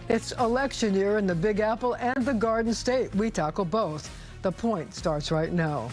It's election year in the Big Apple and the Garden State. We tackle both. The Point starts right now.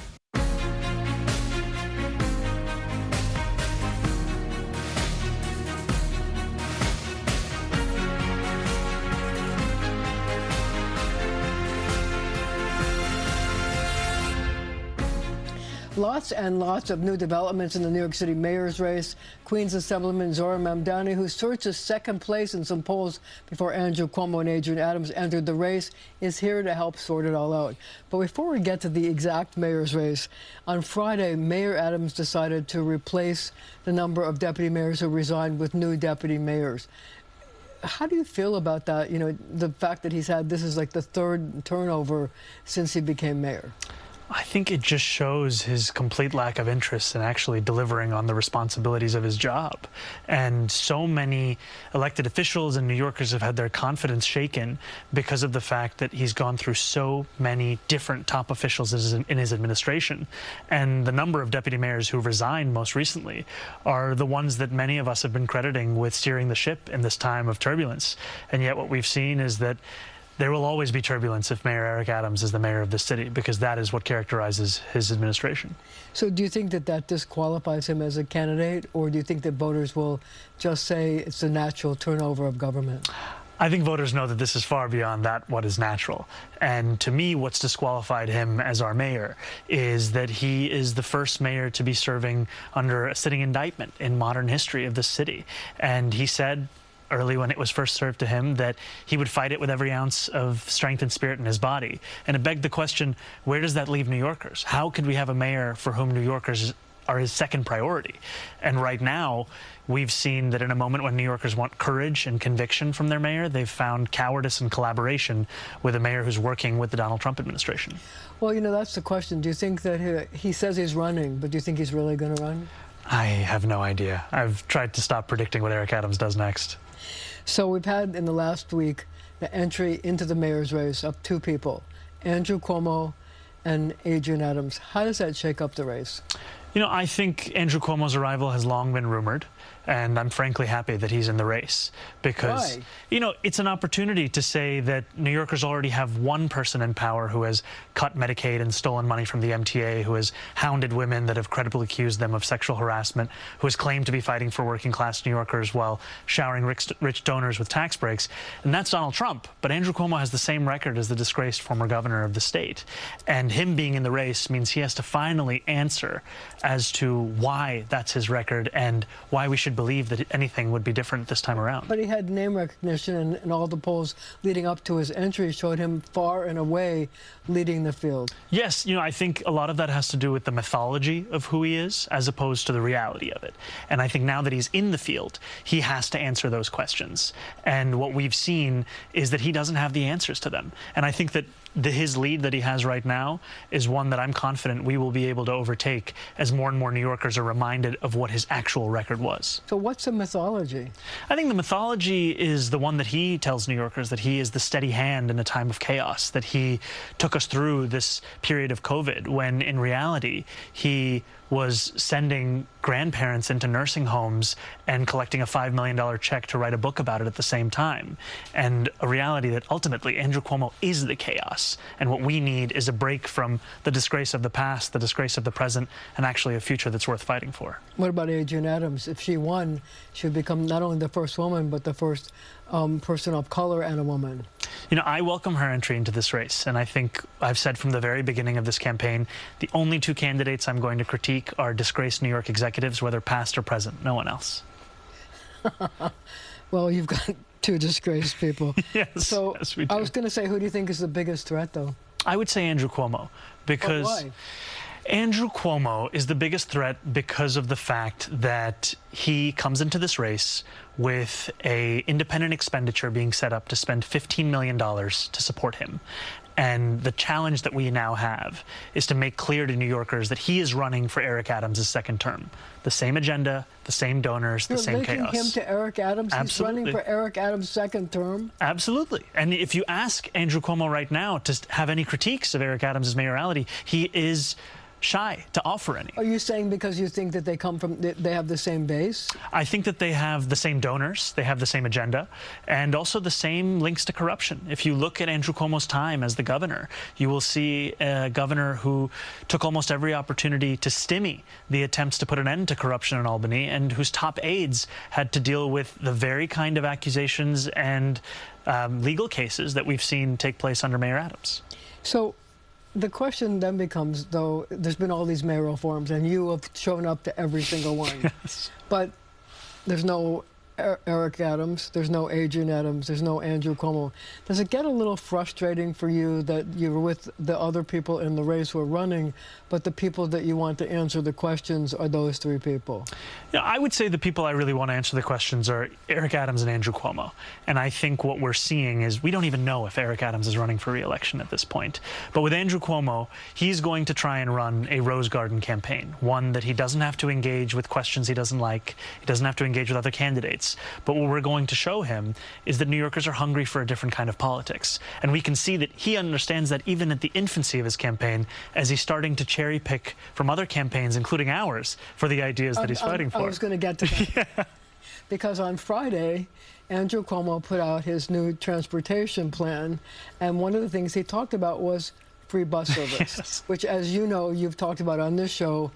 Lots and lots of new developments in the New York City mayor's race. Queens Assemblyman Zohran Mamdani, who surged second place in some polls before Andrew Cuomo and Adrian Adams entered the race, is here to help sort it all out. But before we get to the exact mayor's race, on Friday, Mayor Adams decided to replace the number of deputy mayors who resigned with new deputy mayors. How do you feel about that? You know, the fact that this is like the third turnover since he became mayor. I think it just shows his complete lack of interest in actually delivering on the responsibilities of his job. And so many elected officials and New Yorkers have had their confidence shaken because of the fact that he's gone through so many different top officials in his administration. And the number of deputy mayors who resigned most recently are the ones that many of us have been crediting with steering the ship in this time of turbulence. And yet what we've seen is that there will always be turbulence if Mayor Eric Adams is the mayor of the city, because that is what characterizes his administration. So do you think that that disqualifies him as a candidate, or do you think that voters will just say it's a natural turnover of government? I think voters know that this is far beyond what is natural. And to me, what's disqualified him as our mayor is that he is the first mayor to be serving under a sitting indictment in modern history of the city. And he said early when it was first served to him that he would fight it with every ounce of strength and spirit in his body. And it begged the question, where does that leave New Yorkers? How could we have a mayor for whom New Yorkers are his second priority? And right now, we've seen that in a moment when New Yorkers want courage and conviction from their mayor, they've found cowardice and collaboration with a mayor who's working with the Donald Trump administration. Well, you know, that's the question. Do you think that he says he's running, but do you think he's really going to run? I have no idea. I've tried to stop predicting what Eric Adams does next. So we've had in the last week the entry into the mayor's race of two people, Andrew Cuomo and Adrian Adams. How does that shake up the race? You know, I think Andrew Cuomo's arrival has long been rumored, and I'm frankly happy that he's in the race because, Why? You know, it's an opportunity to say that New Yorkers already have one person in power who has cut Medicaid and stolen money from the MTA, who has hounded women that have credibly accused them of sexual harassment, who has claimed to be fighting for working class New Yorkers while showering rich donors with tax breaks. And that's Donald Trump. But Andrew Cuomo has the same record as the disgraced former governor of the state. And him being in the race means he has to finally answer as to why that's his record and why we should believe that anything would be different this time around. But he had name recognition, and all the polls leading up to his entry showed him far and away leading the field. Yes, you know, I think a lot of that has to do with the mythology of who he is as opposed to the reality of it. And I think now that he's in the field, he has to answer those questions. And what we've seen is that he doesn't have the answers to them. And I think that his lead that he has right now is one that I'm confident we will be able to overtake as more and more New Yorkers are reminded of what his actual record was. So what's the mythology? I think the mythology is the one that he tells New Yorkers, that he is the steady hand in a time of chaos, that he took us through this period of COVID when in reality he was sending grandparents into nursing homes and collecting a $5 million check to write a book about it at the same time. And a reality that ultimately Andrew Cuomo is the chaos. And what we need is a break from the disgrace of the past, the disgrace of the present, and actually a future that's worth fighting for. What about Adrian Adams? If she won, she would become not only the first woman, but the first person of color and a woman. You know, I welcome her entry into this race, and I think I've said from the very beginning of this campaign, the only two candidates I'm going to critique are disgraced New York executives, whether past or present, no one else. Well, you've got two disgraced people. Yes, so yes, we do. I was going to say, who do you think is the biggest threat, though? I would say Andrew Cuomo, because why? Andrew Cuomo is the biggest threat because of the fact that he comes into this race with an independent expenditure being set up to spend $15 million to support him. And the challenge that we now have is to make clear to New Yorkers that he is running for Eric Adams' second term. The same agenda, the same donors, the same chaos. You're linking him to Eric Adams? Absolutely. He's running for Eric Adams' second term? Absolutely. And if you ask Andrew Cuomo right now to have any critiques of Eric Adams' mayoralty, he is shy to offer any. Are you saying because you think that they have the same base? I think that they have the same donors, they have the same agenda, and also the same links to corruption. If you look at Andrew Cuomo's time as the governor, you will see a governor who took almost every opportunity to stymie the attempts to put an end to corruption in Albany, and whose top aides had to deal with the very kind of accusations and legal cases that we've seen take place under Mayor Adams. So the question then becomes, though, there's been all these mayoral forums, and you have shown up to every single one. Yes. But there's no Eric Adams, there's no Adrian Adams, there's no Andrew Cuomo. Does it get a little frustrating for you that you're with the other people in the race who are running, but the people that you want to answer the questions are those three people? Yeah, I would say the people I really want to answer the questions are Eric Adams and Andrew Cuomo. And I think what we're seeing is we don't even know if Eric Adams is running for re-election at this point. But with Andrew Cuomo, he's going to try and run a Rose Garden campaign, one that he doesn't have to engage with questions he doesn't like. He doesn't have to engage with other candidates. But what we're going to show him is that New Yorkers are hungry for a different kind of politics. And we can see that he understands that even at the infancy of his campaign, as he's starting to cherry pick from other campaigns, including ours, for the ideas that he's fighting for. I was going to get to that. Yeah. Because on Friday, Andrew Cuomo put out his new transportation plan, and one of the things he talked about was free bus service, Yes. which, as you know, you've talked about on this show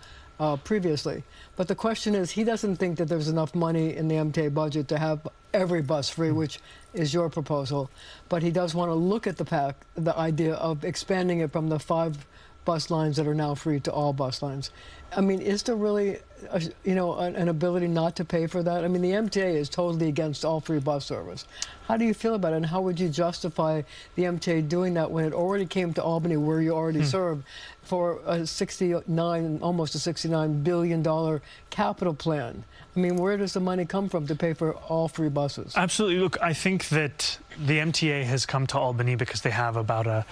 previously. But the question is, he doesn't think that there's enough money in the MTA budget to have every bus free, which is your proposal. But he does want to look at the idea of expanding it from the 5 bus lines that are now free to all bus lines. I mean, is there really, an ability not to pay for that? I mean, the MTA is totally against all free bus service. How do you feel about it, and how would you justify the MTA doing that when it already came to Albany, where you already serve, for a almost a $69 billion capital plan? I mean, where does the money come from to pay for all free buses? Absolutely. Look, I think that the MTA has come to Albany because they have about a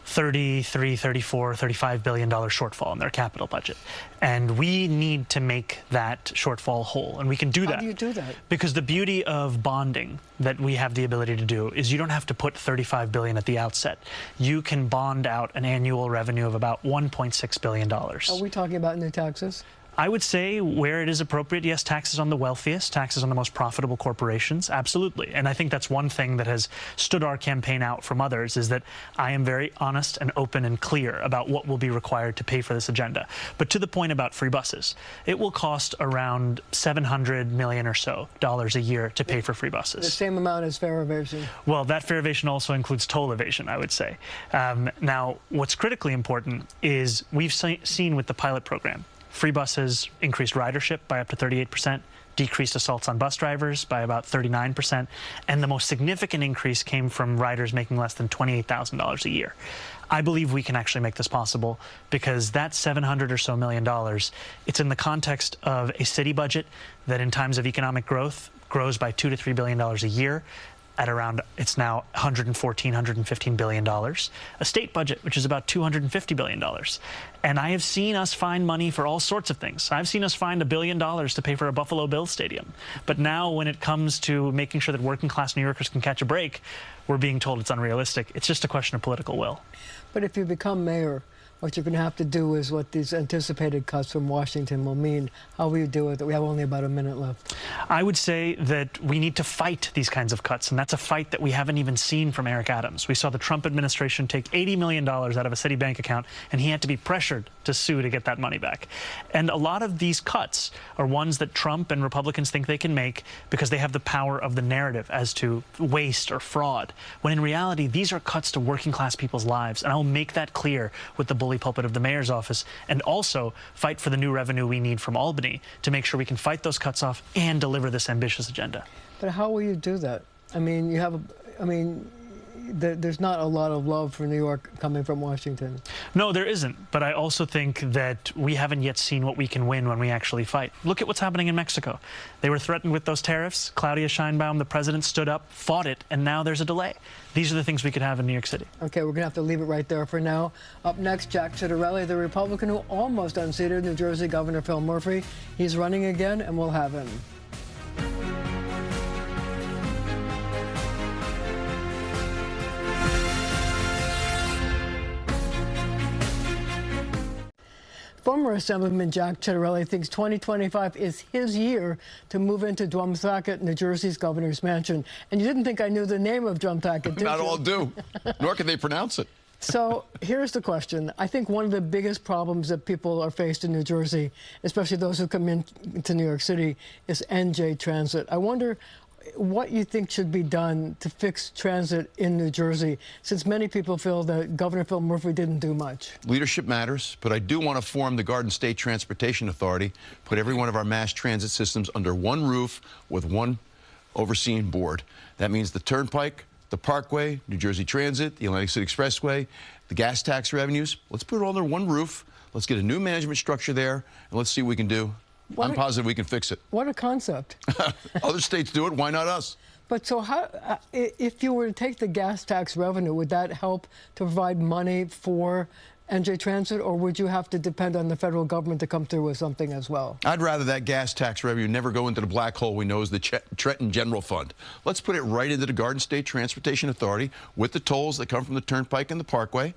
$33, $34, $35 billion shortfall in their capital budget. And we need to make that shortfall whole. And we can do that. How do you do that? Because the beauty of bonding that we have the ability to do is you don't have to put $35 billion at the outset. You can bond out an annual revenue of about $1.6 billion. Are we talking about new taxes? I would say where it is appropriate, yes, taxes on the wealthiest, taxes on the most profitable corporations, absolutely. And I think that's one thing that has stood our campaign out from others, is that I am very honest and open and clear about what will be required to pay for this agenda. But to the point about free buses, it will cost around $700 million or so a year to pay for free buses. The same amount as fare evasion. Well, that fare evasion also includes toll evasion, I would say. Now, what's critically important is we've seen with the pilot program, free buses increased ridership by up to 38%, decreased assaults on bus drivers by about 39%, and the most significant increase came from riders making less than $28,000 a year. I believe we can actually make this possible because that $700 or so million, it's in the context of a city budget that in times of economic growth grows by $2 to $3 billion a year. At around, it's now $115 billion, a state budget, which is about $250 billion. And I have seen us find money for all sorts of things. I've seen us find $1 billion to pay for a Buffalo Bills stadium. But now when it comes to making sure that working class New Yorkers can catch a break, we're being told it's unrealistic. It's just a question of political will. But if you become mayor, what you're going to have to do is what these anticipated cuts from Washington will mean. How will you do it? We have only about a minute left. I would say that we need to fight these kinds of cuts, and that's a fight that we haven't even seen from Eric Adams. We saw the Trump administration take $80 million out of a city bank account, and he had to be pressured to sue to get that money back. And a lot of these cuts are ones that Trump and Republicans think they can make because they have the power of the narrative as to waste or fraud, when in reality, these are cuts to working class people's lives. And I will make that clear with the bully pulpit of the mayor's office, and also fight for the new revenue we need from Albany to make sure we can fight those cuts off and deliver this ambitious agenda. But how will you do that? I mean, there's not a lot of love for New York coming from Washington. No, there isn't. But I also think that we haven't yet seen what we can win when we actually fight. Look at what's happening in Mexico. They were threatened with those tariffs. Claudia Sheinbaum, the president, stood up, fought it, and now there's a delay. These are the things we could have in New York City. Okay, we're going to have to leave it right there for now. Up next, Jack Ciattarelli, the Republican who almost unseated New Jersey Governor Phil Murphy. He's running again, and we'll have him. Former Assemblyman Jack Ciattarelli thinks 2025 is his year to move into Drumthwacket, New Jersey's governor's mansion. And you didn't think I knew the name of Drumthwacket, did you? Not all do, nor can they pronounce it. So here's the question. I think one of the biggest problems that people are faced in New Jersey, especially those who come into New York City, is NJ Transit. I wonder what you think should be done to fix transit in New Jersey, since many people feel that Governor Phil Murphy didn't do much. Leadership matters, but I do want to form the Garden State Transportation Authority, put every one of our mass transit systems under one roof with one overseeing board. That means the Turnpike, the Parkway, New Jersey Transit, the Atlantic City Expressway, the gas tax revenues. Let's put it all under one roof. Let's get a new management structure there, and let's see what we can do. I'm positive we can fix it. What a concept. Other states do it. Why not us? But so how, if you were to take the gas tax revenue, would that help to provide money for NJ Transit, or would you have to depend on the federal government to come through with something as well? I'd rather that gas tax revenue never go into the black hole we know as the Trenton General Fund. Let's put it right into the Garden State Transportation Authority with the tolls that come from the Turnpike and the Parkway,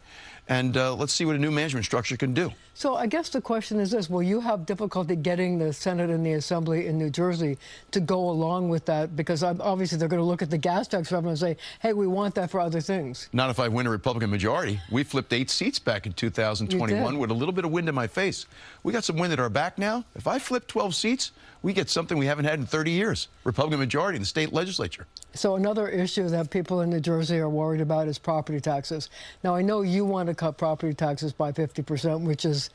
and let's see what a new management structure can do. So I guess the question is this: will you have difficulty getting the Senate and the Assembly in New Jersey to go along with that? Because obviously they're going to look at the gas tax revenue and say, hey, we want that for other things. Not if I win a Republican majority. We flipped 8 seats back in 2021 with a little bit of wind in my face. We got some wind at our back now. If I flip 12 seats, we get something we haven't had in 30 years, Republican majority in the state legislature. So another issue that people in New Jersey are worried about is property taxes. Now, I know you want to cut property taxes by 50%, which is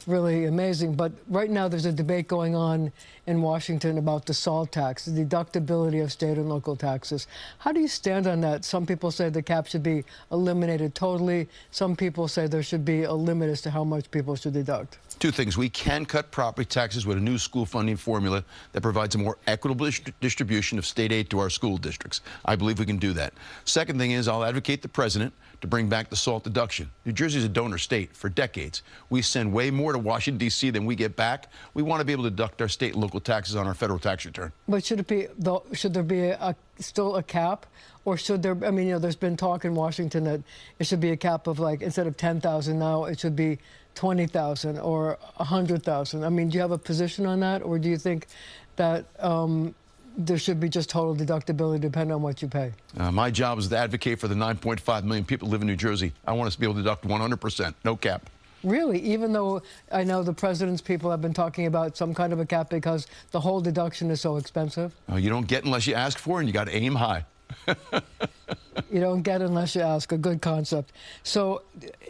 really amazing. But right now there's a debate going on in Washington about the SALT tax, the deductibility of state and local taxes. How do you stand on that? Some people say the cap should be eliminated totally. Some people say there should be a limit as to how much people should deduct. Two things. We can cut property taxes with a new school funding formula that provides a more equitable distribution of state aid to our school districts. I believe we can do that. Second thing is I'll advocate the president to bring back the SALT deduction. New Jersey is a donor state for decades. We send way more to Washington, D.C. than we get back. We want to be able to deduct our state and local taxes on our federal tax return. But should there be still a cap? Or should there, I mean, you know, there's been talk in Washington that it should be a cap of, like, instead of 10,000 now, it should be 20,000 or 100,000. I mean, do you have a position on that? Or do you think that there should be just total deductibility depending on what you pay? My job is to advocate for the 9.5 million people who live in New Jersey. I want us to be able to deduct 100%, no cap. Really? Even though I know the president's people have been talking about some kind of a cap because the whole deduction is so expensive? You don't get unless you ask for it, and you got to aim high. You don't get unless you ask. A good concept. So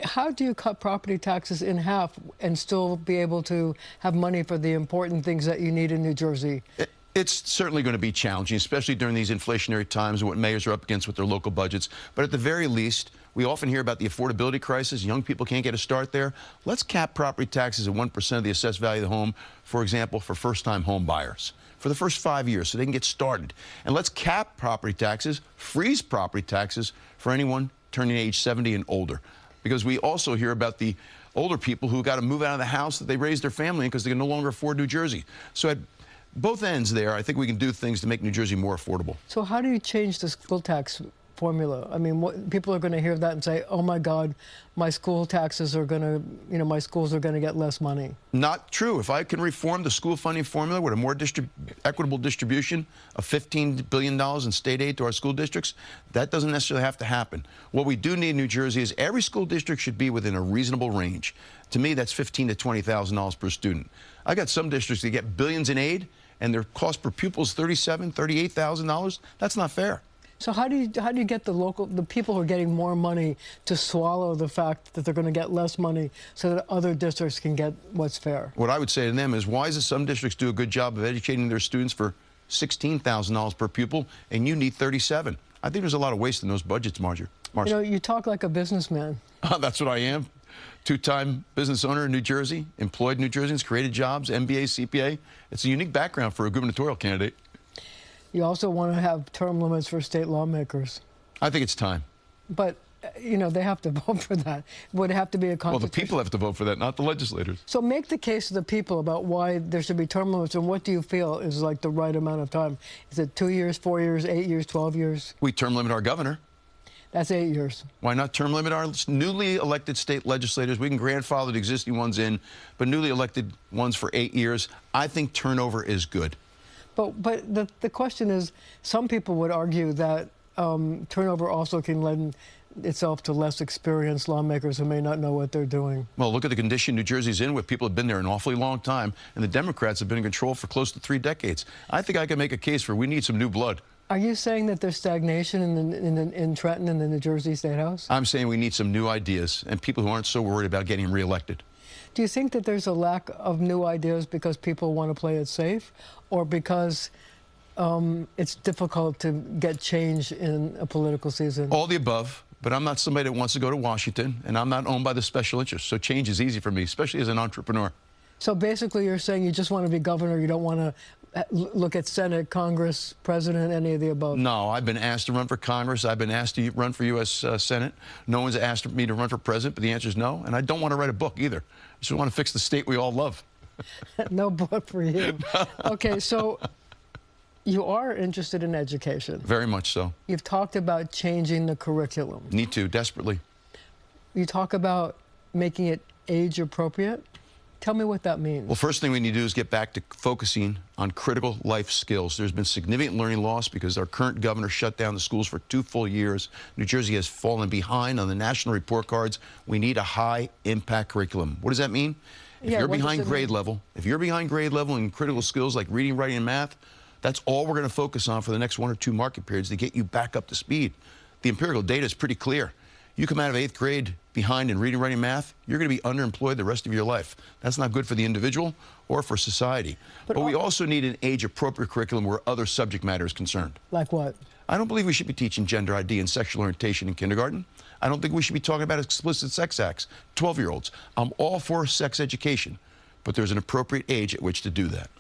how do you cut property taxes in half and still be able to have money for the important things that you need in New Jersey? It's certainly going to be challenging, especially during these inflationary times and what mayors are up against with their local budgets. But at the very least, we often hear about the affordability crisis. Young people can't get a start there. Let's cap property taxes at 1% of the assessed value of the home, for example, for first-time home buyers for the first 5 years so they can get started. And let's cap property taxes, freeze property taxes for anyone turning age 70 and older. Because we also hear about the older people who got to move out of the house that they raised their family in because they can no longer afford New Jersey. So at both ends there, I think we can do things to make New Jersey more affordable. So how do you change the school tax formula? I mean, people are going to hear that and say, oh my God, my school taxes are going to, you know, my schools are going to get less money. Not true. If I can reform the school funding formula with a more equitable distribution of $15 billion in state aid to our school districts, that doesn't necessarily have to happen. What we do need in New Jersey is every school district should be within a reasonable range. To me, that's $15,000 to $20,000 per student. I got some districts that get billions in aid, and their cost per pupil is $37,000, $38,000. That's not fair. So how do you get the people who are getting more money to swallow the fact that they're going to get less money so that other districts can get what's fair? What I would say to them is, why is it some districts do a good job of educating their students for $16,000 per pupil and you need $37,000? I think there's a lot of waste in those budgets, Marcia. You know, you talk like a businessman. That's what I am. Two-time business owner in New Jersey, employed New Jerseyans, created jobs, MBA, CPA. It's a unique background for a gubernatorial candidate. You also want to have term limits for state lawmakers. I think it's time. But, you know, they have to vote for that. Would it have to be a constitution? Well, the people have to vote for that, not the legislators. So make the case to the people about why there should be term limits, and what do you feel is like the right amount of time? Is it 2 years, 4 years, 8 years, 12 years? We term limit our governor. That's 8 years. Why not term limit our newly elected state legislators? We can grandfather the existing ones in, but newly elected ones for 8 years. I think turnover is good. But the question is, some people would argue that turnover also can lend itself to less experienced lawmakers who may not know what they're doing. Well, look at the condition New Jersey's in with people who have been there an awfully long time, and the Democrats have been in control for close to 3 decades. I think I can make a case for we need some new blood. Are you saying that there's stagnation in Trenton and the New Jersey State House? I'm saying we need some new ideas and people who aren't so worried about getting reelected. Do you think that there's a lack of new ideas because people want to play it safe, or because it's difficult to get change in a political season? All the above, but I'm not somebody that wants to go to Washington, and I'm not owned by the special interests, so change is easy for me, especially as an entrepreneur. So basically you're saying you just want to be governor, you don't want to look at Senate, Congress, President, any of the above? No, I've been asked to run for Congress. I've been asked to run for U.S. Senate. No one's asked me to run for president, but the answer is no. And I don't want to write a book either. I just want to fix the state we all love. No book for you. Okay, so you are interested in education. Very much so. You've talked about changing the curriculum. Need to, desperately. You talk about making it age appropriate. Tell me what that means. Well, first thing we need to do is get back to focusing on critical life skills. There's been significant learning loss because our current governor shut down the schools for 2 full years. New Jersey has fallen behind on the national report cards. We need a high-impact curriculum. What does that mean? If you're behind grade level, in critical skills like reading, writing, and math, that's all we're going to focus on for the next 1 or 2 market periods to get you back up to speed. The empirical data is pretty clear. You come out of 8th grade behind in reading, writing, math, you're going to be underemployed the rest of your life. That's not good for the individual or for society. But we also need an age-appropriate curriculum where other subject matter is concerned. Like what? I don't believe we should be teaching gender ID and sexual orientation in kindergarten. I don't think we should be talking about explicit sex acts, 12-year-olds. I'm all for sex education, but there's an appropriate age at which to do that.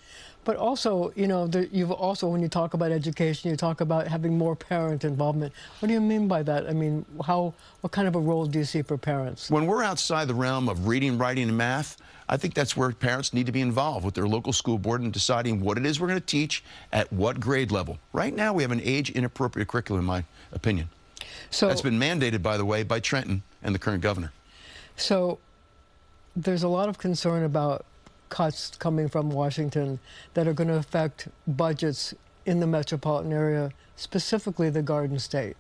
But also, you know, you've also, when you talk about education, you talk about having more parent involvement. What do you mean by that? I mean, what kind of a role do you see for parents? When we're outside the realm of reading, writing, and math, I think that's where parents need to be involved with their local school board in deciding what it is we're going to teach at what grade level. Right now, we have an age-inappropriate curriculum, in my opinion. So that's been mandated, by the way, by Trenton and the current governor. So there's a lot of concern about cuts coming from Washington that are going to affect budgets in the metropolitan area, specifically the Garden State.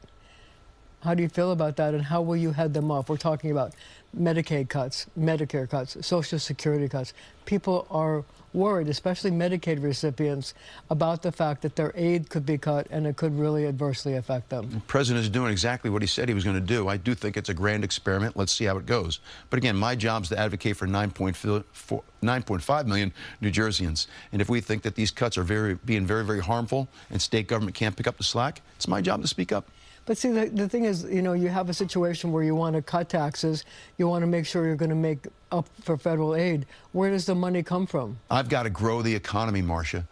How do you feel about that, and how will you head them off? We're talking about Medicaid cuts, Medicare cuts, Social Security cuts. People are worried, especially Medicaid recipients, about the fact that their aid could be cut and it could really adversely affect them. The president is doing exactly what he said he was going to do. I do think it's a grand experiment. Let's see how it goes. But again, my job is to advocate for 9.5 million New Jerseyans. And if we think that these cuts are being very, very harmful and state government can't pick up the slack, it's my job to speak up. But see, the thing is, you know, you have a situation where you want to cut taxes, you want to make sure you're going to make up for federal aid. Where does the money come from? I've got to grow the economy, Marcia.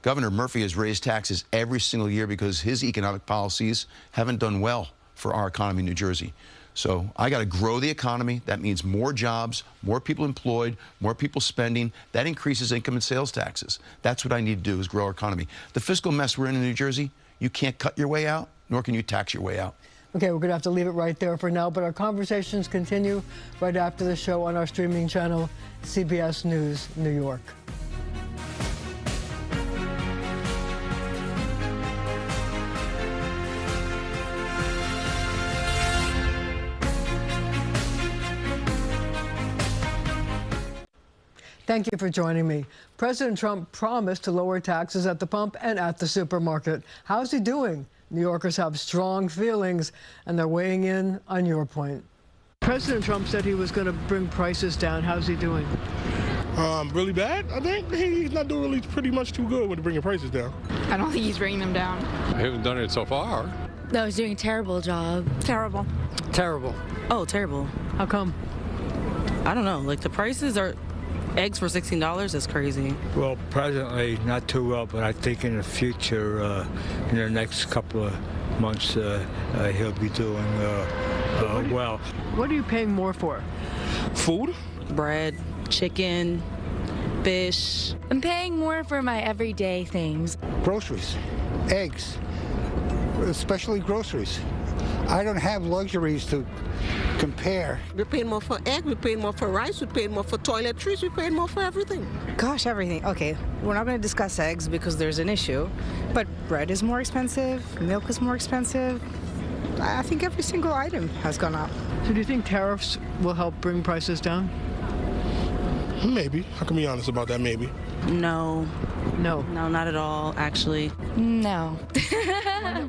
Governor Murphy has raised taxes every single year because his economic policies haven't done well for our economy in New Jersey. So I got to grow the economy. That means more jobs, more people employed, more people spending. That increases income and sales taxes. That's what I need to do, is grow our economy. The fiscal mess we're in New Jersey, you can't cut your way out, nor can you tax your way out. Okay, we're going to have to leave it right there for now, but our conversations continue right after the show on our streaming channel, CBS News New York. Thank you for joining me. President Trump promised to lower taxes at the pump and at the supermarket. How's he doing? New Yorkers have strong feelings, and they're weighing in on your point. President Trump said he was going to bring prices down. How's he doing? Really bad, I think. He's not doing really pretty much too good with bringing prices down. I don't think he's bringing them down. I haven't done it so far. No, he's doing a terrible job. Terrible. Terrible. Oh, terrible. How come? I don't know. Like, the prices are... Eggs for $16 is crazy. Well, presently, not too well, but I think in the future, in the next couple of months, he'll be doing well. What are you paying more for? Food? Bread, chicken, fish. I'm paying more for my everyday things. Groceries, eggs, especially groceries. I don't have luxuries to compare. We're paying more for egg, we're paying more for rice, we're paying more for toiletries, we're paying more for everything. Gosh, everything. Okay, we're not going to discuss eggs because there's an issue, but bread is more expensive, milk is more expensive. I think every single item has gone up. So do you think tariffs will help bring prices down? Maybe. I can be honest about that, maybe. No. No. No, not at all, actually. No.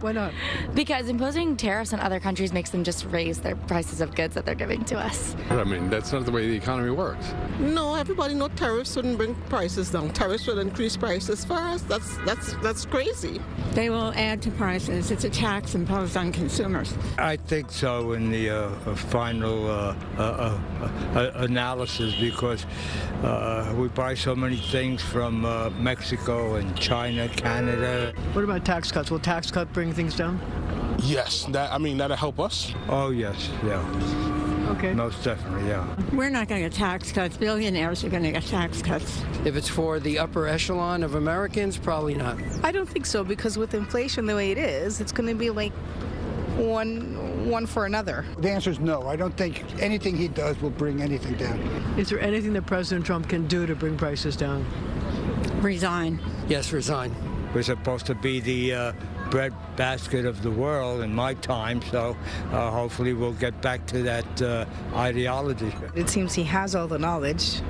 Why not? Because imposing tariffs on other countries makes them just raise their prices of goods that they're giving to us. I mean, that's not the way the economy works. No, everybody knows tariffs wouldn't bring prices down. Tariffs will increase prices for us. That's crazy. They will add to prices. It's a tax imposed on consumers. I think so in the final analysis, because we buy so many things from Mexico and China, Canada. What about tax cuts? Will tax cut bring things down? Yes, that'll help us. Oh, yes, yeah. Okay. Most definitely, yeah. We're not going to get tax cuts. Billionaires are going to get tax cuts. If it's for the upper echelon of Americans, probably not. I don't think so, because with inflation the way it is, it's going to be like one for another. The answer is no. I don't think anything he does will bring anything down. Is there anything that President Trump can do to bring prices down? Resign. Yes, resign. We're supposed to be the bread basket of the world in my time, so hopefully we'll get back to that ideology. It seems he has all the knowledge.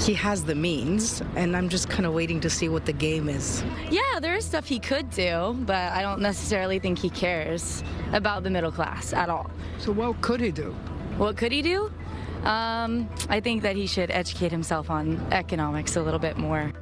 He has the means, and I'm just kind of waiting to see what the game is. Yeah, there is stuff he could do, but I don't necessarily think he cares about the middle class at all. So what could he do? What could he do? I think that he should educate himself on economics a little bit more.